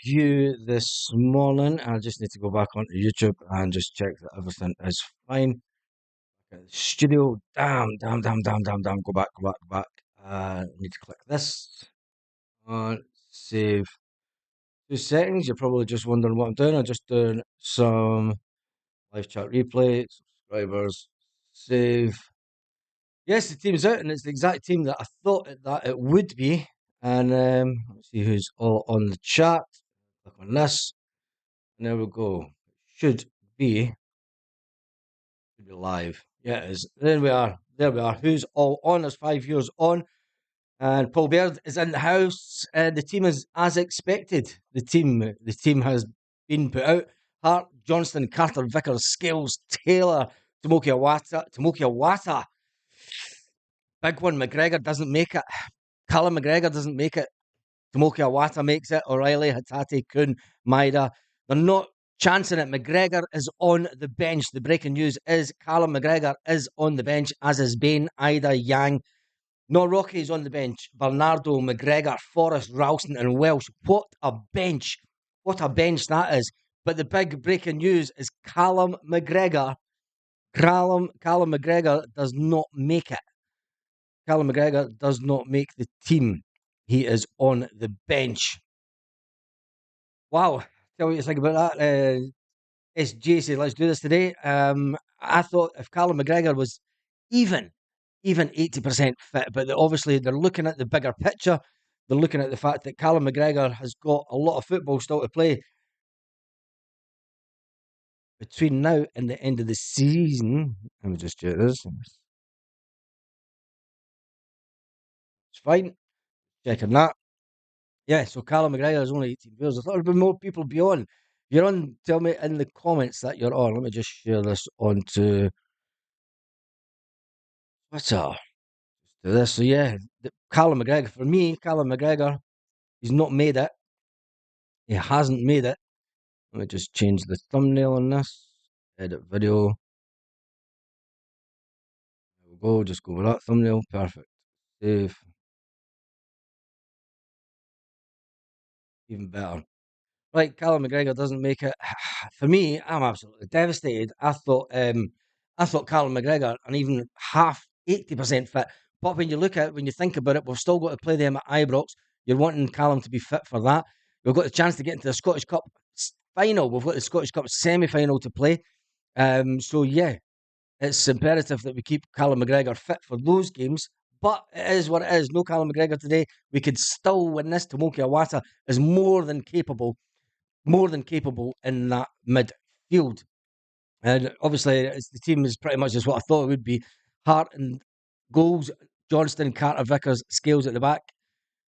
view this morning. I just need to go back onto YouTube and just check that everything is fine. Studio, damn. Go back, go back, go back. Need to click this. Save. 2 seconds. You're probably just wondering what I'm doing. I'm just doing some live chat replay, subscribers, save. Yes, the team's out, and it's the exact team that I thought that it would be. And let's see who's all on the chat. Click on this. And there we go. Be should be live. Yeah, it is. There we are. There we are. Who's all on? There's 5 viewers on. And Paul Baird is in the house. The team is as expected. The team has been put out. Hart, Johnston, Carter, Vickers, Scales, Taylor, Tomoki Awata. Big one, McGregor doesn't make it. Callum McGregor doesn't make it. Tomoki Awata makes it. O'Reilly, Hatate, Kuhn, Maida. They're not chancing it. McGregor is on the bench. The breaking news is Callum McGregor is on the bench, as is Bain, Ida, Yang. No, Rocky is on the bench. Bernardo, McGregor, Forrest, Ralston, and Welsh. What a bench. What a bench that is. But the big breaking news is Callum McGregor. Callum McGregor does not make it. Callum McGregor does not make the team. He is on the bench. Wow. Tell me what you think about that. SJ said, let's do this today. I thought if Callum McGregor was even 80% fit, but obviously they're looking at the bigger picture. They're looking at the fact that Callum McGregor has got a lot of football still to play between now and the end of the season. Let me just check this. It's fine. Checking that. Yeah, so Callum McGregor is only 18 viewers. I thought there'd be more people be on. If you're on, tell me in the comments that you're on. Let me just share this onto Twitter. Do this. So yeah, Callum McGregor. For me, Callum McGregor, he's not made it. He hasn't made it. Let me just change the thumbnail on this. Edit video. There we go. Just go with that thumbnail. Perfect. Save. Even better. Right, Callum McGregor doesn't make it. For me, I'm absolutely devastated. I thought Callum McGregor and even half 80% fit. But when you think about it, we've still got to play them at Ibrox. You're wanting Callum to be fit for that. We've got the chance to get into the Scottish Cup final. We've got the Scottish Cup semi-final to play. So yeah, it's imperative that we keep Callum McGregor fit for those games. But it is what it is. No Callum McGregor today. We could still win this. Tomoki Awata is more than capable in that midfield. And obviously, the team is pretty much as what I thought it would be. Hart and goals, Johnston, Carter, Vickers, Scales at the back,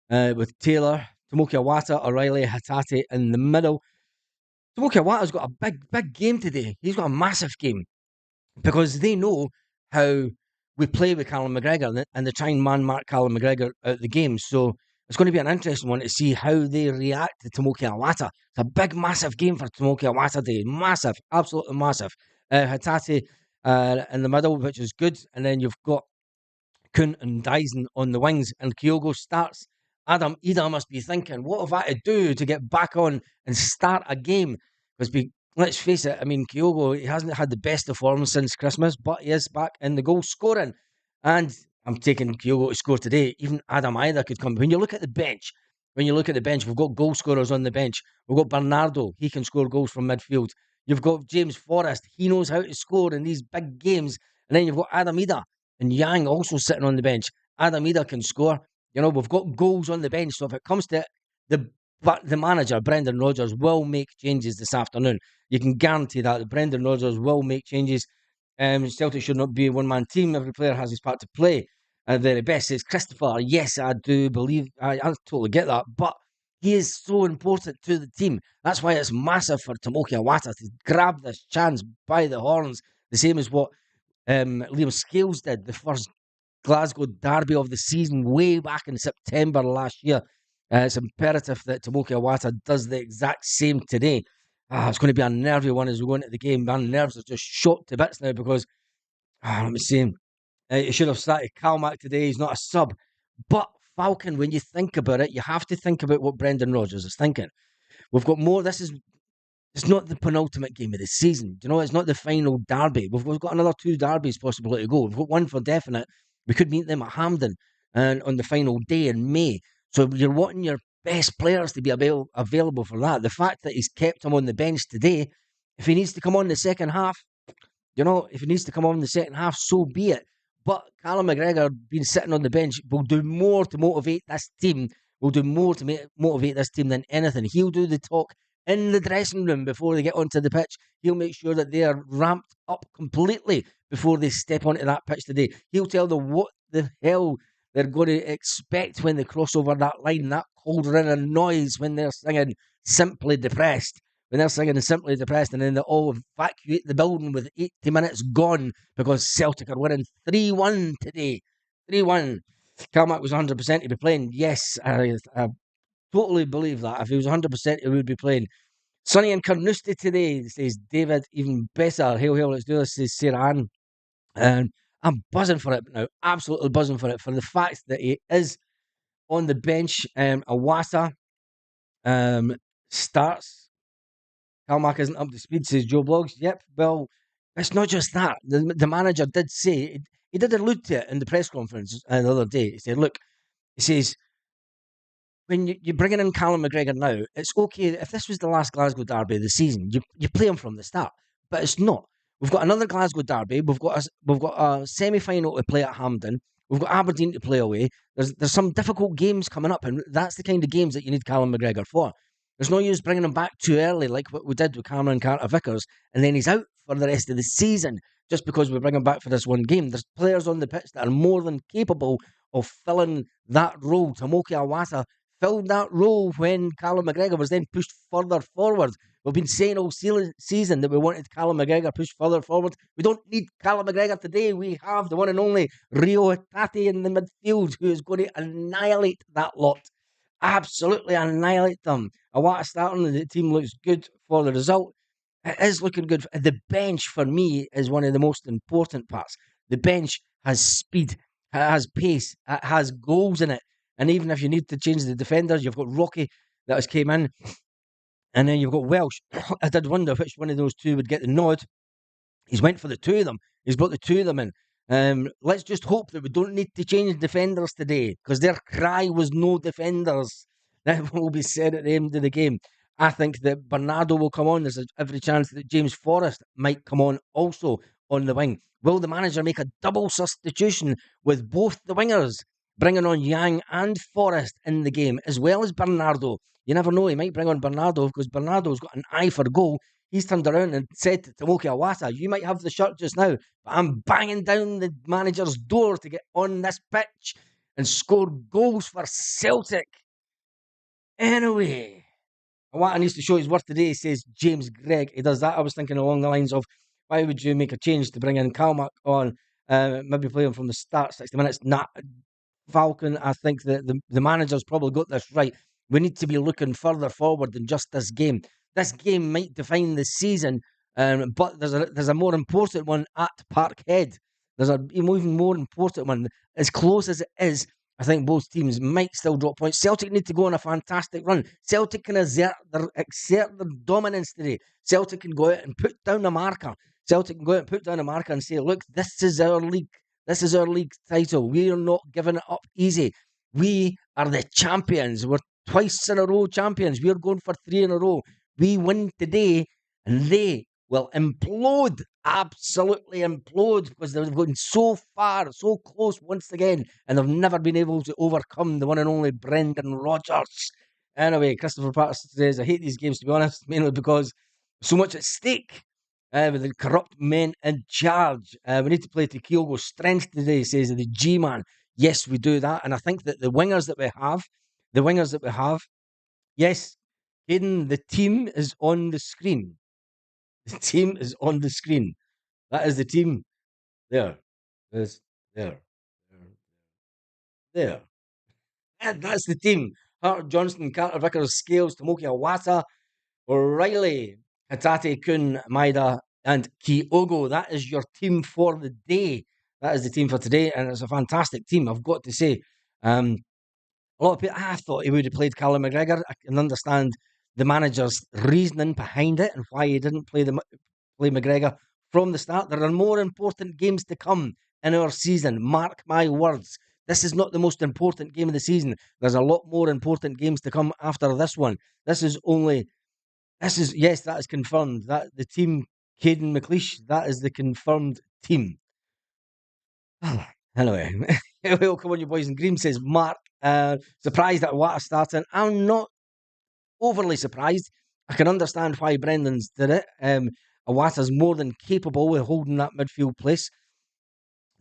with Taylor, Tomoki Awata, O'Reilly, Hatate in the middle. Tomoki Awata's got a big game today. He's got a massive game because they know how we play with Callum McGregor and they try and man mark Callum McGregor out the game. So it's going to be an interesting one to see how they react to Tomoki Awata. It's a big, massive game for Tomoki Awata today. Massive, absolutely massive. Hatate in the middle, which is good. And then you've got Kuhn and Dyson on the wings, and Kyogo starts. Adam Ida must be thinking, what have I to do to get back on and start a game? Because let's face it, I mean, Kyogo, he hasn't had the best of form since Christmas, but he is back in the goal scoring. And I'm taking Kyogo to score today. Even Adam Ida could come. When you look at the bench, we've got goal scorers on the bench. We've got Bernardo, he can score goals from midfield. You've got James Forrest, he knows how to score in these big games. And then you've got Adam Ida and Yang also sitting on the bench. Adam Ida can score. You know, we've got goals on the bench. So if it comes to it, the manager, Brendan Rodgers, will make changes this afternoon. You can guarantee that Brendan Rodgers will make changes. Celtic should not be a one-man team. Every player has his part to play. At the very best, says Christopher. Yes, I do believe. I totally get that. But he is so important to the team. That's why it's massive for Tomoki Awata to grab this chance by the horns. The same as what Liam Scales did, the first Glasgow derby of the season way back in September last year. It's imperative that Tomoki Awata does the exact same today. It's going to be a nervy one as we go into the game. My nerves are just shot to bits now because, let me see, he should have started Calmac today. He's not a sub. But Falcon, when you think about it, you have to think about what Brendan Rodgers is thinking. We've got more. It's not the penultimate game of the season. You know, it's not the final derby. We've got another 2 derbies possibly to go. We've got one for definite. We could meet them at Hampden and on the final day in May. So you're wanting your best players to be available for that. The fact that he's kept him on the bench today, if he needs to come on the second half, if he needs to come on in the second half, so be it. But Callum McGregor being sitting on the bench will do more to motivate this team. Will do more to motivate this team than anything. He'll do the talk in the dressing room before they get onto the pitch. He'll make sure that they are ramped up completely before they step onto that pitch today. He'll tell them what the hell they're going to expect when they cross over that line, that cauldron of noise when they're singing Simply Depressed. When they're singing Simply Depressed, and then they all evacuate the building with 80 minutes gone because Celtic are winning 3-1 today. 3-1. Carmack was 100% to be playing. Yes, I totally believe that. If he was 100%, he would be playing. Sunny in Carnoustie today, says David. Even better. Hail, hail, let's do this, says Sarah Ann. And I'm buzzing for it now. Absolutely buzzing for it. For the fact that he is on the bench. Awasa starts. Calmack isn't up to speed, says Joe Blogs. Yep, well, it's not just that. The manager did say, he did allude to it in the press conference the other day. He said, look, he says, when you're bringing in Callum McGregor now, it's okay. If this was the last Glasgow derby of the season, you play him from the start. But it's not. We've got another Glasgow derby. We've got a semi-final to play at Hampden. We've got Aberdeen to play away. There's some difficult games coming up, and that's the kind of games that you need Callum McGregor for. There's no use bringing him back too early, like what we did with Cameron Carter-Vickers, and then he's out for the rest of the season just because we bring him back for this one game. There's players on the pitch that are more than capable of filling that role. Tomoki Awasa filled that role when Callum McGregor was then pushed further forward. We've been saying all season that we wanted Callum McGregor pushed further forward. We don't need Callum McGregor today. We have the one and only Rio Hatate in the midfield who is going to annihilate that lot. Absolutely annihilate them. I want to start on the team looks good for the result. It is looking good. The bench for me is one of the most important parts. The bench has speed, it has pace, it has goals in it. And even if you need to change the defenders, you've got Rocky that has came in, and then you've got Welsh. I did wonder which one of those two would get the nod. He's went for the two of them. He's brought the two of them in. Let's just hope that we don't need to change defenders today, because their cry was no defenders. That will be said at the end of the game. I think that Bernardo will come on. There's every chance that James Forrest might come on also on the wing. Will the manager make a double substitution with both the wingers, bringing on Yang and Forrest in the game, as well as Bernardo? You never know. He might bring on Bernardo because Bernardo's got an eye for goal. He's turned around and said to Tomoki Awasa, you might have the shirt just now, but I'm banging down the manager's door to get on this pitch and score goals for Celtic. Anyway, Awata needs to show his worth today, says James Gregg. He does that. I was thinking along the lines of, why would you make a change to bring in Calmack on, maybe play him from the start, 60 minutes? Nah, Falcon, I think that the manager's probably got this right. We need to be looking further forward than just this game. This game might define the season, but there's a more important one at Parkhead. There's an even more important one. As close as it is, I think both teams might still drop points. Celtic need to go on a fantastic run. Celtic can exert their dominance today. Celtic can go out and put down a marker. Celtic can go out and put down a marker and say, look, this is our league. This is our league title. We are not giving it up easy. We are the champions. We're twice in a row champions. We're going for 3 in a row. We win today, and they will implode, absolutely implode, because they've gone so far, so close once again, and they've never been able to overcome the one and only Brendan Rodgers. Anyway, Christopher Patterson says, I hate these games, to be honest, mainly because so much at stake. With the corrupt men in charge. We need to play to Kyogo's strength today, says the G-Man. Yes, we do that. And I think that the wingers that we have, yes, Hayden, the team is on the screen. The team is on the screen. That is the team. There. There's there. There. That's the team. Hart, Johnston, Carter, Vickers, Scales, Tomoki Awata, O'Reilly, Hatate, Kun, Maida, and Kyogo. That is your team for the day. That is the team for today, and it's a fantastic team, I've got to say. A lot of people, I thought he would have played Callum McGregor. I can understand the manager's reasoning behind it and why he didn't play McGregor from the start. There are more important games to come in our season. Mark my words. This is not the most important game of the season. There's a lot more important games to come after this one. Yes, that is confirmed. That the team, Caden McLeish, that is the confirmed team. Anyway, welcome on, you boys in green, says Mark. Surprised at what starting. I'm not overly surprised. I can understand why Brendan's did it. Awata's more than capable of holding that midfield place.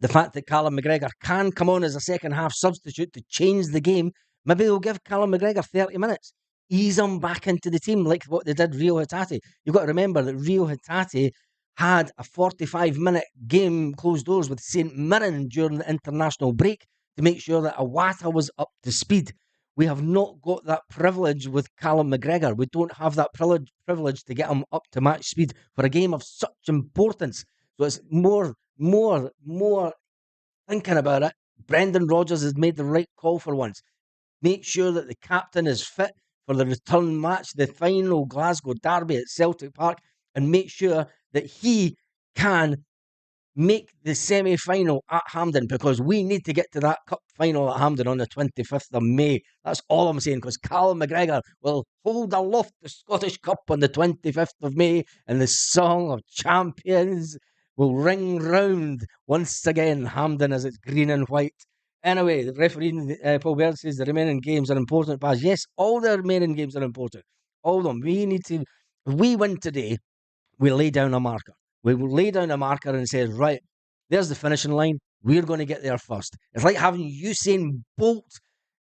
The fact that Callum McGregor can come on as a second half substitute to change the game, maybe they'll give Callum McGregor 30 minutes, ease him back into the team like what they did Rio Hatate. You've got to remember that Rio Hatate had a 45-minute game closed doors with St Mirren during the international break to make sure that Awata was up to speed. We have not got that privilege with Callum McGregor. We don't have that privilege to get him up to match speed for a game of such importance. So it's more thinking about it. Brendan Rodgers has made the right call for once. Make sure that the captain is fit for the return match, the final Glasgow derby at Celtic Park, and make sure that he can make the semi-final at Hampden, because we need to get to that cup final at Hampden on the 25th of May. That's all I'm saying, because Callum McGregor will hold aloft the Scottish Cup on the 25th of May, and the Song of Champions will ring round once again Hampden as it's green and white. Anyway, the referee, Paul Baird, says the remaining games are important. But yes, all the remaining games are important. All of them. If we win today, we lay down a marker. We will lay down a marker and say, right, there's the finishing line. We're going to get there first. It's like having Usain Bolt,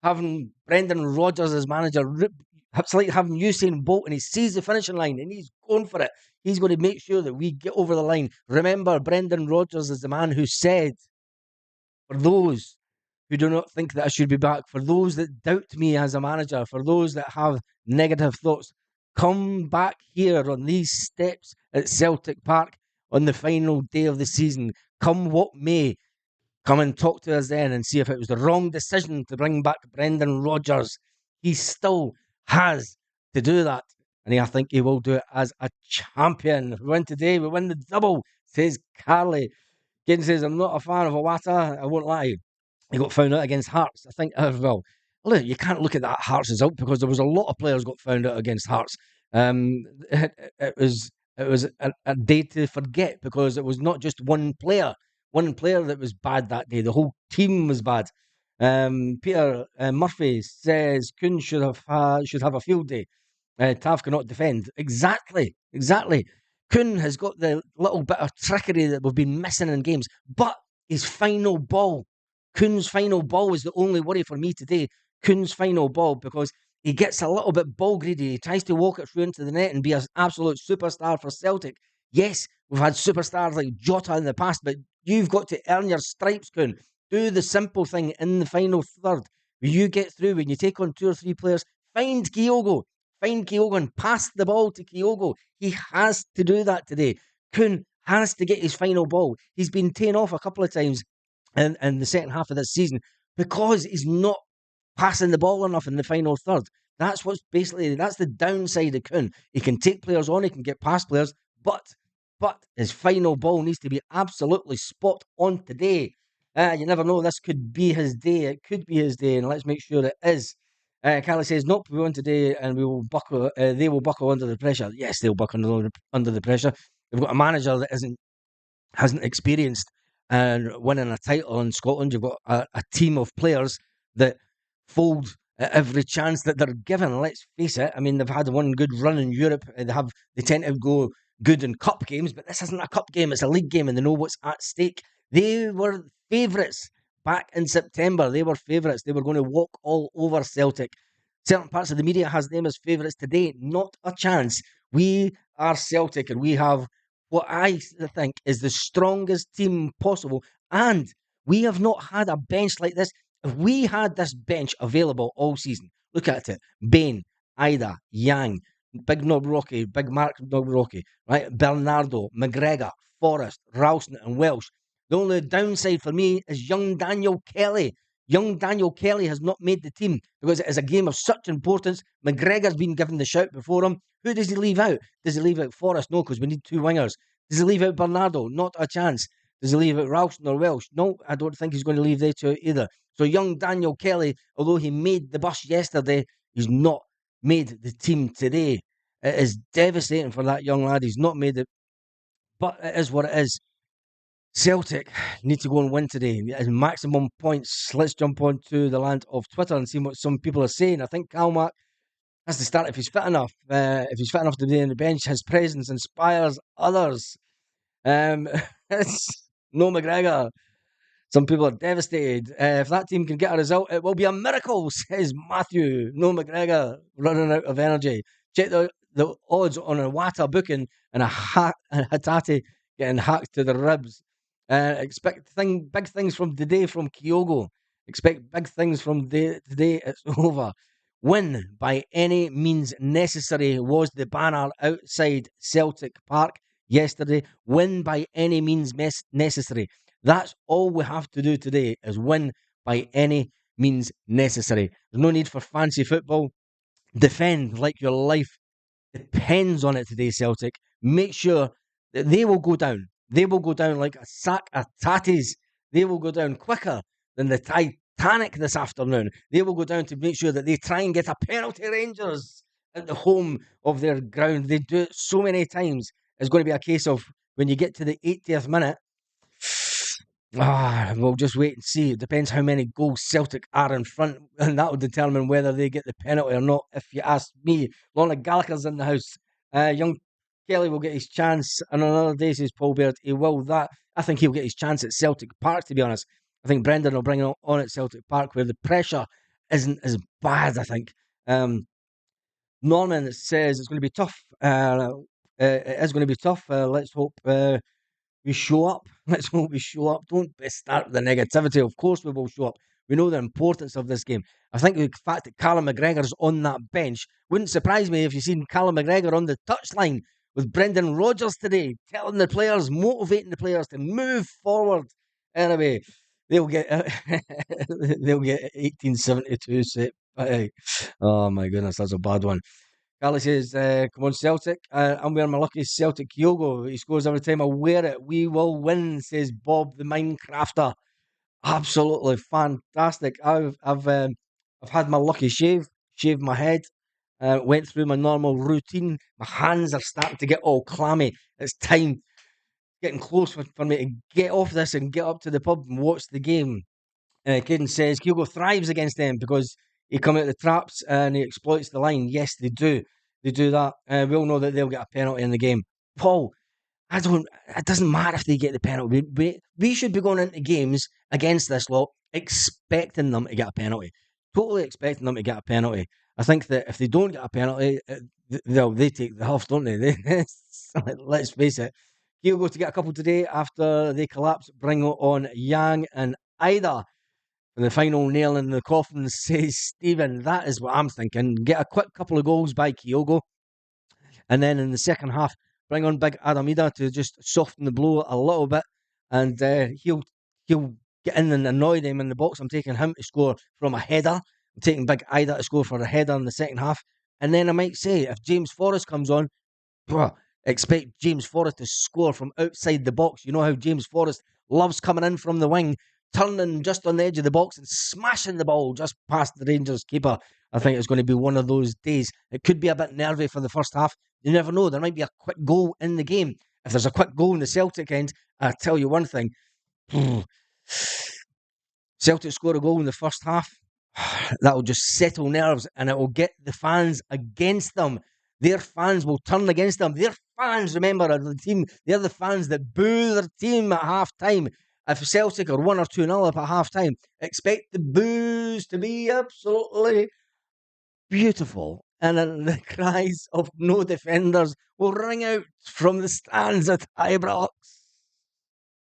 having Brendan Rodgers as manager. It's like having Usain Bolt, and he sees the finishing line and he's going for it. He's going to make sure that we get over the line. Remember, Brendan Rodgers is the man who said, for those who do not think that I should be back, for those that doubt me as a manager, for those that have negative thoughts, come back here on these steps at Celtic Park on the final day of the season. Come what may, come and talk to us then and see if it was the wrong decision to bring back Brendan Rodgers. He still has to do that, and I think he will do it as a champion. We win today, we win the double, says Carly. Gideon says, I'm not a fan of Awata, I won't lie. He got found out against Hearts. I think, well, look, you can't look at that Hearts result, because there was a lot of players got found out against Hearts. It was a day to forget, because it was not just one player that was bad that day. The whole team was bad. Peter Murphy says Kuhn should have a field day. Tav cannot defend. Exactly. Kuhn has got the little bit of trickery that we've been missing in games, but his final ball, Kuhn's final ball, was the only worry for me today. Kuhn's final ball, because he gets a little bit ball greedy. He tries to walk it through into the net and be an absolute superstar for Celtic. Yes, we've had superstars like Jota in the past, but you've got to earn your stripes, Kuhn. Do the simple thing in the final third. When you get through, when you take on 2 or 3 players, find Kyogo and pass the ball to Kyogo. He has to do that today. Kuhn has to get his final ball. He's been taken off a couple of times in the second half of this season because he's not passing the ball enough in the final third. That's the downside of Kuhn. He can take players on, he can get past players, but his final ball needs to be absolutely spot on today. You never know, this could be his day. It could be his day, and let's make sure it is. Callie says, nope, we won today and we will buckle. They will buckle under the pressure. Yes, they'll buckle under the pressure. They've got a manager that hasn't experienced winning a title in Scotland. You've got a team of players that fold at every chance that they're given. Let's face it. I mean, they've had one good run in Europe. They tend to go good in cup games, but this isn't a cup game. It's a league game, and they know what's at stake. They were favourites back in September. They were favourites. They were going to walk all over Celtic. Certain parts of the media has them as favourites today. Not a chance. We are Celtic, and we have what I think is the strongest team possible. And we have not had a bench like this. If we had this bench available all season, look at it. Bain, Ida, Yang, Big Nob Rocky, Big Mark Nob Rocky, right? Bernardo, McGregor, Forrest, Ralston and Welsh. The only downside for me is young Daniel Kelly. Young Daniel Kelly has not made the team because it is a game of such importance. McGregor's been given the shout before him. Who does he leave out? Does he leave out Forrest? No, because we need two wingers. Does he leave out Bernardo? Not a chance. Does he leave out Ralston or Welsh? No, I don't think he's going to leave they two out either. So young Daniel Kelly, although he made the bus yesterday, he's not made the team today. It is devastating for that young lad. He's not made it, but it is what it is. Celtic need to go and win today. As maximum points. Let's jump on to the land of Twitter and see what some people are saying. I think Calmac has to start if he's fit enough. If he's fit enough to be on the bench, his presence inspires others. It's no McGregor. Some people are devastated. If that team can get a result, it will be a miracle, says Matthew. No McGregor running out of energy. Check the odds on a Wata booking and a Hatate getting hacked to the ribs. Expect big things from today from Kyogo. Expect big things from today. It's over. Win by any means necessary was the banner outside Celtic Park yesterday. Win by any means necessary. That's all we have to do today is win by any means necessary. There's no need for fancy football. Defend like your life depends on it today, Celtic. Make sure that they will go down. They will go down like a sack of tatties. They will go down quicker than the Titanic this afternoon. They will go down to make sure that they try and get a penalty, Rangers, at the home of their ground. They do it so many times. It's going to be a case of when you get to the 80th minute, we'll just wait and see. It depends how many goals Celtic are in front, and that will determine whether they get the penalty or not, if you ask me. Lorna Gallagher's in the house. Young Kelly will get his chance, and on another day, says Paul Baird, he will that. I think he'll get his chance at Celtic Park, to be honest. I think Brendan will bring it on at Celtic Park, where the pressure isn't as bad, I think. Norman says it's going to be tough. It is going to be tough. Let's hope we show up. Let's hope we show up. Don't start the negativity. Of course we will show up. We know the importance of this game. I think the fact that Callum McGregor's on that bench wouldn't surprise me if you've seen Callum McGregor on the touchline with Brendan Rodgers today, telling the players, motivating the players to move forward. Anyway, they'll get 1872 set. Oh my goodness, that's a bad one. Carly says, come on, Celtic. I'm wearing my lucky Celtic Kyogo. He scores every time I wear it. We will win, says Bob the Minecrafter. Absolutely fantastic. I've had my lucky shaved my head, went through my normal routine. My hands are starting to get all clammy. It's time, getting close for me to get off this and get up to the pub and watch the game. Caden says Kyogo thrives against them because he come out the traps and he exploits the line. Yes, they do. They do that. We all know that they'll get a penalty in the game. Paul, it doesn't matter if they get the penalty. We should be going into games against this lot expecting them to get a penalty. Totally expecting them to get a penalty. I think that if they don't get a penalty, they take the half, don't they? Let's face it. Kyogo to get a couple today after they collapse. Bring on Yang and Ida. And the final nail in the coffin, says Stephen. That is what I'm thinking. Get a quick couple of goals by Kyogo. And then in the second half, bring on big Adamida to just soften the blow a little bit. And he'll get in and annoy them in the box. I'm taking him to score from a header. I'm taking big Ida to score for a header in the second half. And then I might say, if James Forrest comes on, expect James Forrest to score from outside the box. You know how James Forrest loves coming in from the wing, turning just on the edge of the box and smashing the ball just past the Rangers keeper. I think it's going to be one of those days. It could be a bit nervy for the first half. You never know. There might be a quick goal in the game. If there's a quick goal in the Celtic end, I'll tell you one thing. Celtic score a goal in the first half. That will just settle nerves and it will get the fans against them. Their fans will turn against them. Their fans, remember, are the team. They're the fans that boo their team at half time. If Celtic are 1 or 2-0 up at half time, expect the boos to be absolutely beautiful. And then the cries of no defenders will ring out from the stands at Ibrox.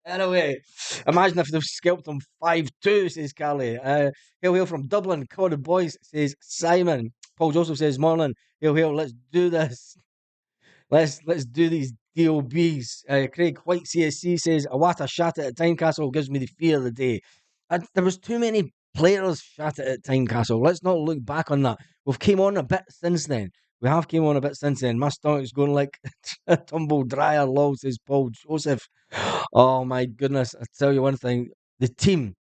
Anyway, imagine if they've scalped them 5-2, says Carly. Hail from Dublin. Call the boys, says Simon. Paul Joseph says, morning. Hail, let's do this. Let's do these DOBs. Craig White CSC says, Awata Shata at Tynecastle gives me the fear of the day. There was too many players shat it at Tynecastle. Let's not look back on that. We've came on a bit since then. We have came on a bit since then. My stomach's going like a tumble dryer, lol, says Paul Joseph. Oh my goodness. I tell you one thing. The team.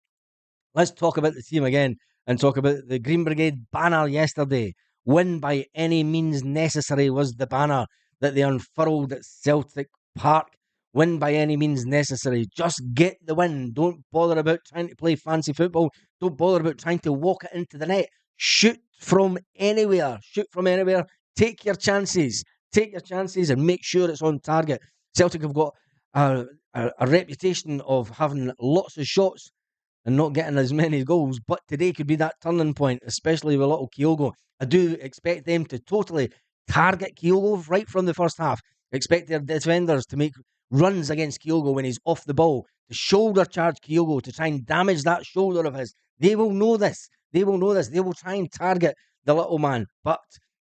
Let's talk about the team again and talk about the Green Brigade banner yesterday. Win by any means necessary was the banner that they unfurled at Celtic Park. Win by any means necessary. Just get the win. Don't bother about trying to play fancy football. Don't bother about trying to walk it into the net. Shoot from anywhere. Shoot from anywhere. Take your chances. Take your chances and make sure it's on target. Celtic have got a reputation of having lots of shots and not getting as many goals. But today could be that turning point, especially with little Kyogo. I do expect them to totally target Kyogo right from the first half. Expect their defenders to make runs against Kyogo when he's off the ball, to shoulder charge Kyogo to try and damage that shoulder of his. They will know this. They will know this. They will try and target the little man. But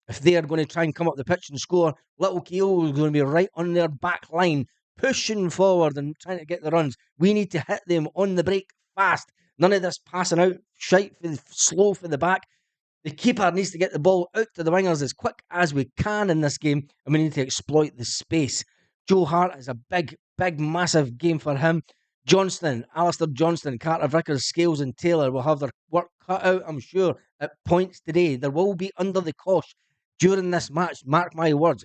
if they are going to try and come up the pitch and score, little Kyogo is going to be right on their back line, pushing forward and trying to get the runs. We need to hit them on the break fast. None of this passing out, shite, slow for the back. The keeper needs to get the ball out to the wingers as quick as we can in this game, and we need to exploit the space. Joe Hart is a big, massive game for him. Johnston, Alistair Johnston, Carter Vickers, Scales and Taylor will have their work cut out, I'm sure, at points today. There will be under the cosh during this match, mark my words.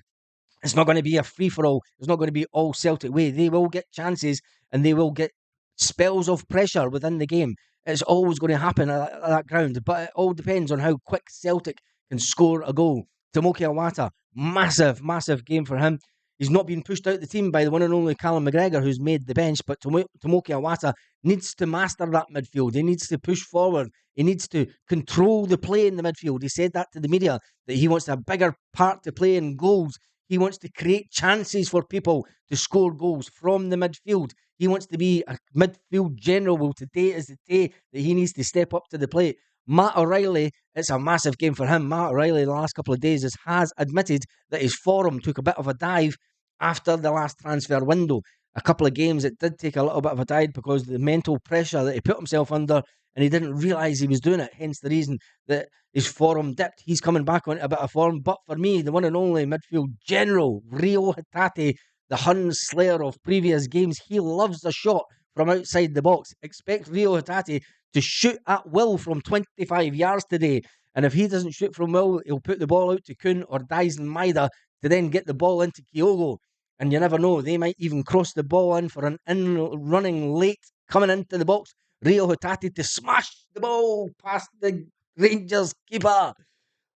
It's not going to be a free-for-all. It's not going to be all Celtic way. They will get chances and they will get spells of pressure within the game. It's always going to happen at that ground, but it all depends on how quick Celtic can score a goal. Tomoki Iwata, massive game for him. He's not been pushed out the team by the one and only Callum McGregor, who's made the bench, but Tomoki Iwata needs to master that midfield. He needs to push forward. He needs to control the play in the midfield. He said that to the media, that he wants a bigger part to play in goals. He wants to create chances for people to score goals from the midfield. He wants to be a midfield general. Well, today is the day that he needs to step up to the plate. Matt O'Reilly, it's a massive game for him. Matt O'Reilly, the last couple of days, has admitted that his form took a bit of a dive after the last transfer window. A couple of games, it did take a little bit of a dive because of the mental pressure that he put himself under, and he didn't realise he was doing it, hence the reason that his form dipped. He's coming back on a bit of form, but for me, the one and only midfield general, Rio Hatate, the Hun slayer of previous games, he loves a shot from outside the box. Expect Rio Hatate to shoot at will from 25 yards today, and if he doesn't shoot from will, he'll put the ball out to Kuhn or Dyson Maida to then get the ball into Kyogo. And you never know, they might even cross the ball in for an in-running late coming into the box. Rio Hatate to smash the ball past the Rangers keeper.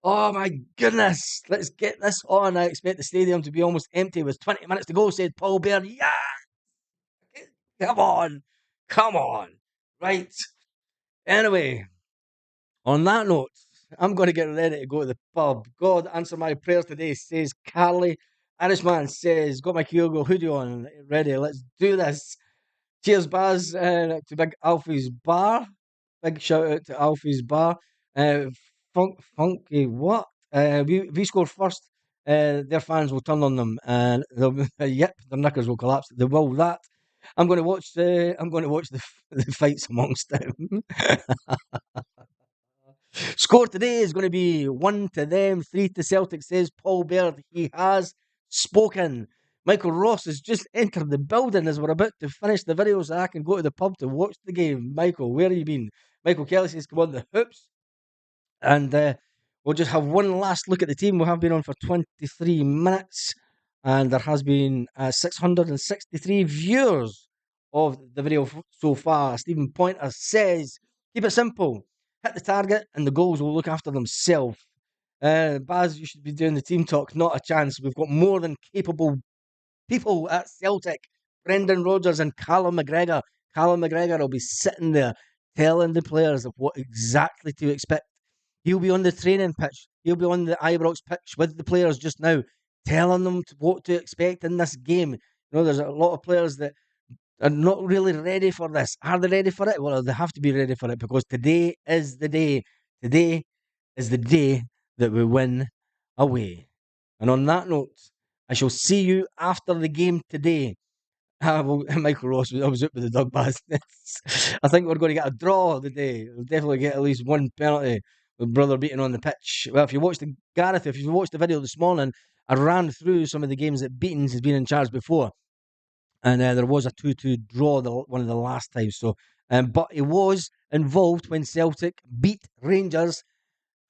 Oh my goodness, let's get this on. I expect the stadium to be almost empty with 20 minutes to go, said Paul Baird. Yeah! Come on. Right. Anyway, on that note, I'm going to get ready to go to the pub. God, answer my prayers today, says Carly. Irishman says, got my Kyogo hoodie on, ready, let's do this. Cheers, Baz, to Big Alfie's Bar. Big shout out to Alfie's Bar. Funky, what? We score first. Their fans will turn on them, and yep, their knickers will collapse. They will that. I'm going to watch the the fights amongst them. Score today is going to be 1 to them, 3 to Celtic, says Paul Baird. He has spoken. Michael Ross has just entered the building as we're about to finish the video so I can go to the pub to watch the game. Michael, where have you been? Michael Kelly says, come on, the hoops. And we'll just have one last look at the team. We have been on for 23 minutes, and there has been 663 viewers of the video so far. Stephen Pointer says, keep it simple. Hit the target, and the goals will look after themselves. Baz, you should be doing the team talk. Not a chance. We've got more than capable people at Celtic. Brendan Rodgers and Callum McGregor. Callum McGregor will be sitting there telling the players of what exactly to expect. He'll be on the training pitch. He'll be on the Ibrox pitch with the players just now, telling them what to expect in this game. You know, there's a lot of players that are not really ready for this. Are they ready for it? Well, they have to be ready for it because today is the day. Today is the day that we win away. And on that note, I shall see you after the game today. Well, Michael Ross, I was out with the dog bastards. I think we're going to get a draw today. We'll definitely get at least one penalty with brother beating on the pitch. Well, if you watched if you watched the video this morning, I ran through some of the games that Beatons has been in charge before, and there was a 2-2 draw one of the last times. So, but he was involved when Celtic beat Rangers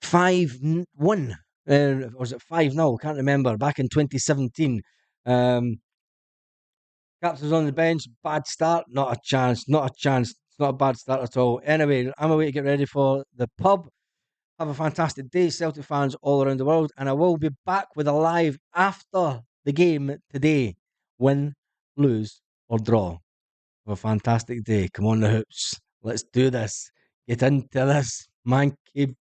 5-1. Or was it 5-0? Can't remember. Back in 2017. Caps was on the bench. Bad start. Not a chance. Not a chance. It's not a bad start at all. Anyway, I'm away to get ready for the pub. Have a fantastic day, Celtic fans all around the world. And I will be back with a live after the game today. Win, lose, or draw. Have a fantastic day. Come on, the hoops. Let's do this. Get into this. Monkey